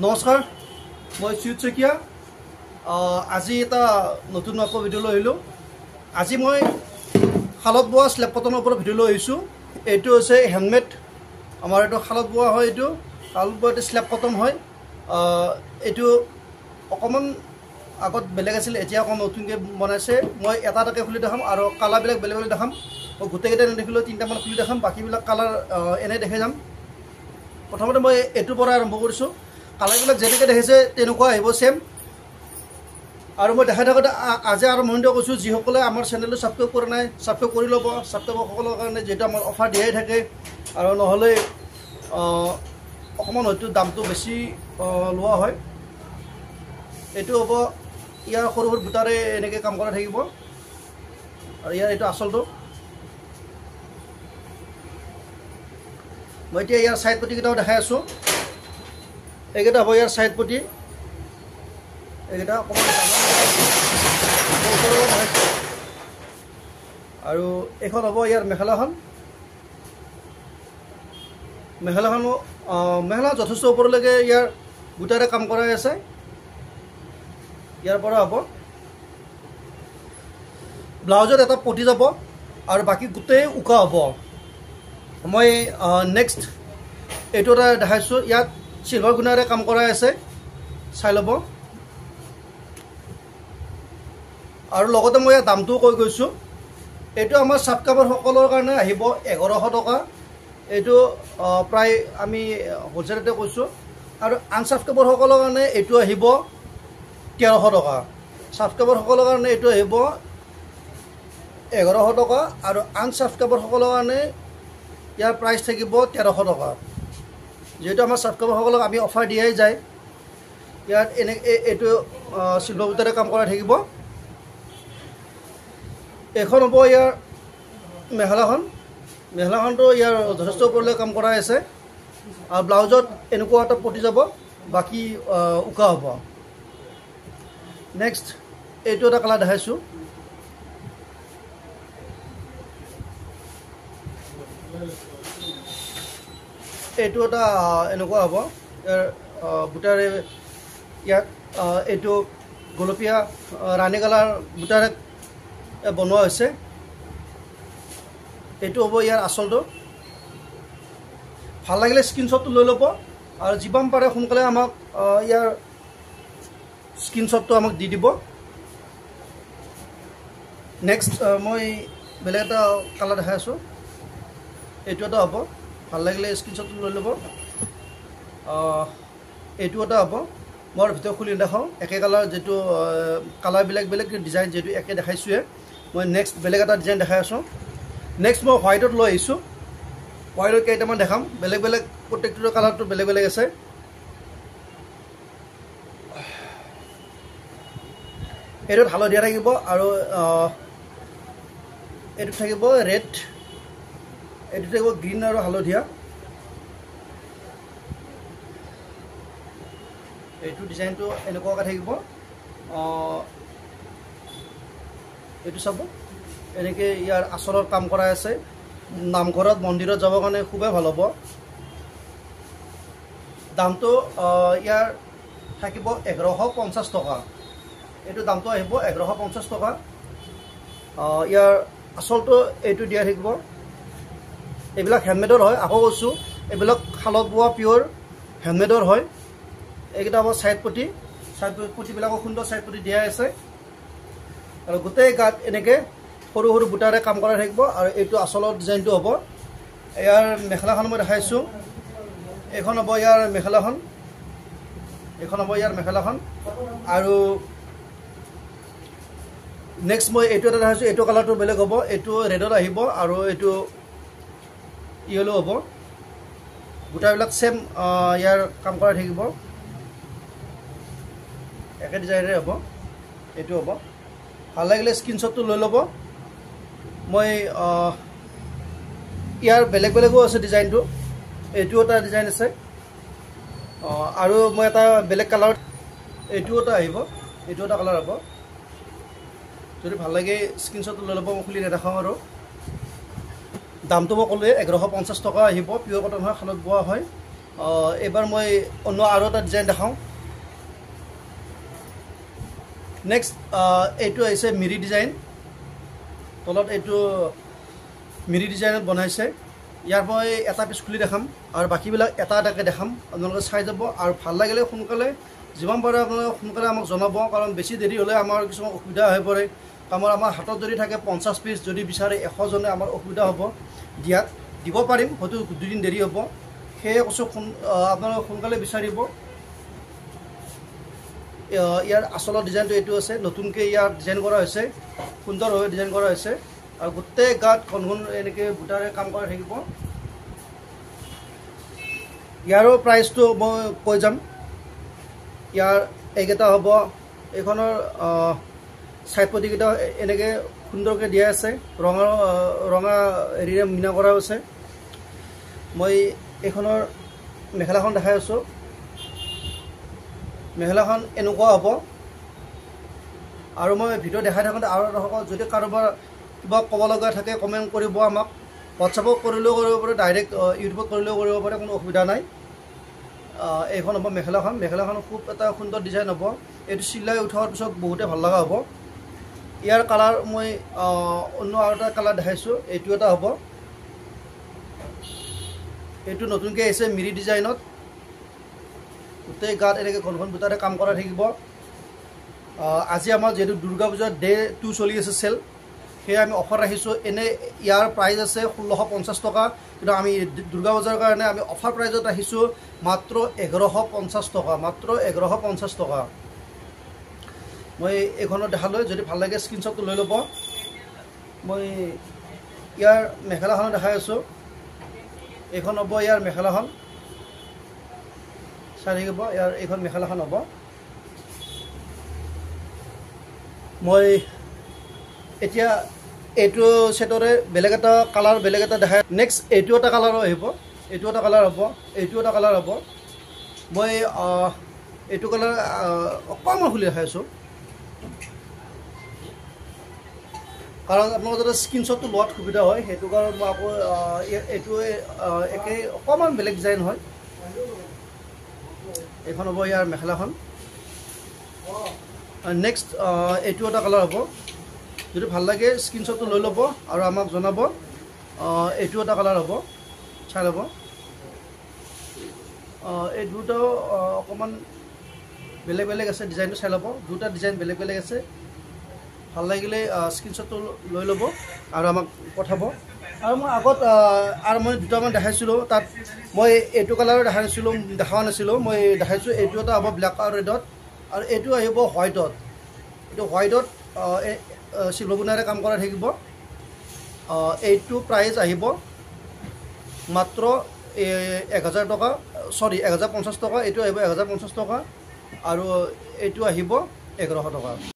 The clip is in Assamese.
নমস্কাৰ, মই সুজিত শইকীয়া। আজি এটা নতুন ভিডিঅ' লৈ আহিলোঁ। আজি মই শালত বোৱা স্লেব কটনৰ ওপৰত ভিডিঅ' লৈ আহিছোঁ। এইটো হৈছে হেণ্ডমেড, আমাৰ এইটো শালত বোৱা হয়। এইটো শালত বোৱা এইটো স্লেব কটন হয়। এইটো অকণমান আগত বেলেগ আছিল, এতিয়া অকণ নতুনকৈ বনাইছে। মই এটা এটাকৈ খুলি দেখাম আৰু কালাৰবিলাক বেলেগ বেলেগ দেখাম। মই গোটেইকেইটা নেদেখিলেও তিনিটামান খুলি দেখাম, বাকীবিলাক কালাৰ এনেই দেখাই যাম। প্ৰথমতে মই এইটোৰ পৰা আৰম্ভ কৰিছোঁ। কালাৰবিলাক যেনেকৈ দেখিছে তেনেকুৱা আহিব ছেম। আৰু মই দেখাই থাকোঁতে আজি আৰম্ভণিতে কৈছোঁ, যিসকলে আমাৰ চেনেলটো ছাবস্ক্ৰাইব কৰা নাই ছাবস্ক্ৰাইব কৰি ল'ব। ছাবস্ক্ৰাইবৰসকলৰ কাৰণে যিহেতু আমাৰ অফাৰ দিয়াই থাকে, আৰু নহ'লে অকণমান হয়তো দামটো বেছি লোৱা হয়। এইটো হ'ব ইয়াৰ সৰু সৰু বুটাৰে এনেকৈ কাম কৰা থাকিব। আৰু ইয়াৰ এইটো আচলটো। মই এতিয়া ইয়াৰ ছাইড পটিকেইটাও দেখাই আছোঁ। এইকেইটা হ'ব ইয়াৰ ছাইড পটি। এইকেইটা অকণমান আৰু এইখন হ'ব ইয়াৰ মেখেলাখন। মেখেলা যথেষ্ট ওপৰলৈকে ইয়াৰ বুটাৰে কাম কৰাই আছে। ইয়াৰ পৰা হ'ব ব্লাউজত এটা পটি যাব আৰু বাকী গোটেই উকা হ'ব। মই নেক্সট এইটো এটা দেখাইছোঁ। ইয়াত চিলভাৰ গুণাৰে কাম কৰাই আছে, চাই ল'ব। আৰু লগতে মই ইয়াৰ দামটোও কৈ গৈছোঁ। এইটো আমাৰ ছাবস্ক্ৰাইবাৰসকলৰ কাৰণে আহিব 1100 টকা। এইটো প্ৰায় আমি হ'লচেলতে কৈছোঁ। আৰু আনছাবস্ক্ৰাইবাৰসকলৰ কাৰণে এইটো আহিব 1300 টকা। ছাবস্ক্ৰাইবাৰসকলৰ কাৰণে এইটো আহিব 1100 টকা, আৰু আনছাবস্ক্ৰাইবাৰসকলৰ কাৰণে ইয়াৰ প্ৰাইচ থাকিব 1300 টকা। যিহেতু আমাৰ ছাবস্ক্ৰাইবাৰসকলক আমি অফাৰ দিয়াই যায়। ইয়াত এইটো চিলভাৰ বুটাৰে কাম কৰা থাকিব। এইখন হ'ব ইয়াৰ মেখেলাখনটো ইয়াৰ যথেষ্ট ওপৰলৈ কাম কৰাই আছে। আৰু ব্লাউজত এনেকুৱা এটা পটি যাব, বাকী উকা হ'ব। নেক্সট এইটো এটা কালাৰ দেখাইছোঁ। এইটো এটা এনেকুৱা হ'ব ইয়াৰ বুটাৰে। ইয়াত এইটো গোলপীয়া ৰাণী কালাৰ বুটাৰে বনোৱা হৈছে। এইটো হ'ব ইয়াৰ আচলটো। ভাল লাগিলে স্ক্ৰীনশ্বটটো লৈ ল'ব, আৰু যিমান পাৰে সোনকালে আমাক ইয়াৰ স্ক্ৰীনশ্বটটো আমাক দি দিব। নেক্সট মই বেলেগ এটা কালাৰ দেখাই আছোঁ। এইটো এটা হ'ব, ভাল লাগিলে স্ক্ৰীনশ্বটটো লৈ ল'ব। এইটো এটা হ'ব। মই ভিতৰত খুলি নেদেখাওঁ, একে কালাৰ, যিটো কালাৰবিলাক বেলেগ ডিজাইন যিহেতু একে দেখাইছোঁৱে। মই নেক্সট বেলেগ এটা ডিজাইন দেখাই আছোঁ। নেক্সট মই হোৱাইটত লৈ আহিছোঁ। হোৱাইটত কেইটামান দেখাম, বেলেগ বেলেগ প্ৰত্যেকটোৰ কালাৰটো বেলেগ বেলেগ আছে। এইটোত হালধীয়া থাকিব, আৰু এইটোত থাকিব ৰেড, এইটোত থাকিব গ্ৰীণ আৰু হালধীয়া। এইটো ডিজাইনটো এনেকুৱাকৈ থাকিব। এইটো চাব, এনেকৈ ইয়াৰ আচলত কাম কৰাই আছে। নামঘৰত মন্দিৰত যাবৰ কাৰণে খুবেই ভাল হ'ব। দামটো ইয়াৰ থাকিব 1150 টকা। এইটো দামটো আহিব 1150 টকা। ইয়াৰ আচলটো এইটো দিয়া থাকিব। এইবিলাক হেণ্ডমেডৰ হয়, আকৌ কৈছোঁ, এইবিলাক শালত বোৱা পিয়'ৰ হেণ্ডমেডৰ হয়। এইকেইটা হ'ব ছাইড পটি। ছাইড পটিবিলাকো সুন্দৰ ছাইড পটি দিয়া আছে, আৰু গোটেই গাত এনেকৈ সৰু সৰু বুটাৰে কাম কৰাই থাকিব। আৰু এইটো আচলৰ ডিজাইনটো হ'ব। ইয়াৰ মেখেলাখন মই দেখাইছোঁ। এইখন হ'ব ইয়াৰ মেখেলাখন। এইখন হ'ব ইয়াৰ মেখেলাখন। আৰু নেক্সট মই এইটো এটা দেখাইছোঁ। এইটো কালাৰটো বেলেগ হ'ব। এইটো ৰেডত আহিব, আৰু এইটো য়েলো হ'ব। বুটাবিলাক ছেম ইয়াৰ কাম কৰাই থাকিব, একে ডিজাইনেৰে হ'ব। এইটো হ'ব। ভাল লাগিলে স্ক্ৰীনশ্বটটো লৈ ল'ব। মই ইয়াৰ বেলেগ বেলেগো আছে ডিজাইনটো। এইটো এটা ডিজাইন আছে, আৰু মই এটা বেলেগ কালাৰ, এইটো এটা আহিব। এইটো এটা কালাৰ হ'ব। যদি ভাল লাগে স্ক্ৰীনশ্বটটো লৈ ল'ব। মই খুলি নেদেখাওঁ। আৰু দামটো মই ক'লোৱে 1150 টকা আহিব। পিয়'ৰ কটন হয়, শালত বোৱা হয়। এইবাৰ মই অন্য আৰু এটা ডিজাইন দেখাওঁ নেক্সট এইটো আহিছে মিৰি ডিজাইন তলত এইটো মিৰি ডিজাইনত বনাইছে ইয়াৰ মই এটা পিচ খুলি দেখাম আৰু বাকীবিলাক এটা এটাকৈ দেখাম আপোনালোকে চাই যাব আৰু ভাল লাগিলে সোনকালে যিমান পাৰে আপোনালোকে সোনকালে আমাক জনাব কাৰণ বেছি দেৰি হ'লে আমাৰ কিছুমান অসুবিধা হৈ পৰে আমাৰ হাতত যদি থাকে 50 পিচ যদি বিচাৰে 100 জনে আমাৰ অসুবিধা হ'ব দিয়াত দিব পাৰিম হয়তো দুদিন দেৰি হ'ব সেয়ে কৈছোঁ আপোনালোকে সোনকালে বিচাৰিব ইয়াৰ আচলৰ ডিজাইনটো এইটো আছে নতুনকৈ ইয়াৰ ডিজাইন কৰা হৈছে সুন্দৰভাৱে ডিজাইন কৰা হৈছে আৰু গোটেই গাত ঘন ঘন এনেকৈ বুটাৰে কাম কৰা থাকিব ইয়াৰো প্ৰাইচটো মই কৈ যাম ইয়াৰ এইকেইটা হ'ব এইখনৰ চাইড পটিকেইটা এনেকৈ সুন্দৰকৈ দিয়া আছে ৰঙা হেৰিৰে মিনা কৰা হৈছে মই এইখনৰ মেখেলাখন দেখাই আছোঁ মেখেলাখন এনেকুৱা হ'ব আৰু মই ভিডিঅ' দেখাই থাকোঁতে আৰু যদি কাৰোবাৰ কিবা ক'ব লগা থাকে কমেণ্ট কৰিব আমাক হোৱাটছআপত কৰিলেও কৰিব পাৰে ডাইৰেক্ট ইউটিউবত কৰিলেও কৰিব পাৰে কোনো অসুবিধা নাই এইখন হ'ব মেখেলাখন খুব এটা সুন্দৰ ডিজাইন হ'ব এইটো চিলাই উঠোৱাৰ পিছত বহুতে ভাল লগা হ'ব ইয়াৰ কালাৰ মই অন্য আৰু এটা কালাৰ দেখাইছোঁ এইটো এটা হ'ব এইটো নতুনকৈ আহিছে মিৰি ডিজাইনত গোটেই গাত এনেকৈ ঘন ঘন বুটাৰে কাম কৰা থাকিব আজি আমাৰ যিহেতু দুৰ্গা পূজাৰ ডে 2 চলি আছে চেল সেয়ে আমি অফাৰ ৰাখিছোঁ এনে ইয়াৰ প্ৰাইচ আছে 1650 টকা কিন্তু আমি দুৰ্গা পূজাৰ কাৰণে আমি অফাৰ প্ৰাইজত ৰাখিছোঁ মাত্ৰ 1150 টকা মাত্ৰ 1150 টকা মই এইখনত দেখালৈ যদি ভাল লাগে স্ক্ৰীনশ্বটটো লৈ ল'ব মই ইয়াৰ মেখেলাখনত দেখাই আছোঁ এইখন হ'ব ইয়াৰ মেখেলাখন চাই থাকিব ইয়াৰ এইখন মেখেলাখন হ'ব মই এতিয়া এইটো সেটৰে বেলেগ এটা কালাৰ বেলেগ এটা দেখাই নেক্সট এইটো এটা কালাৰ আহিব এইটো এটা কালাৰ হ'ব এইটো এটা কালাৰ হ'ব মই এইটো কালাৰ অকণমান খুলি দেখাই আছোঁ কাৰণ আপোনালোকৰ যাতে স্ক্ৰীনশ্বটটো লোৱাত সুবিধা হয় সেইটো কাৰণে মই আকৌ এইটো একে অকণমান বেলেগ ডিজাইন হয় এইখন হ'ব ইয়াৰ মেখেলাখন নেক্সট এইটো এটা কালাৰ হ'ব যদি ভাল লাগে স্ক্ৰীনশ্বটটো লৈ ল'ব আৰু আমাক জনাব এইটো এটা কালাৰ হ'ব চাই ল'ব এই দুটাও অকণমান বেলেগ বেলেগ আছে ডিজাইনটো চাই ল'ব দুটা ডিজাইন বেলেগ বেলেগ আছে ভাল লাগিলে স্ক্ৰীনশ্বটটো লৈ ল'ব আৰু আমাক পঠাব আৰু মই আগত আৰু মই দুটামান দেখাইছিলোঁ তাত মই এইটো কালাৰৰ দেখাৱা নাছিলোঁ মই দেখাইছোঁ এইটো এটা হ'ব ব্লেক আৰু ৰেডত আৰু এইটো আহিব হোৱাইটত এইটো হোৱাইটত চিলভাৰ বুনাৰে কাম কৰা থাকিব এইটো প্ৰাইচ আহিব মাত্ৰ 1000 টকা 1050 টকা এইটো আহিব 1050 টকা আৰু এইটো আহিব 1100 টকা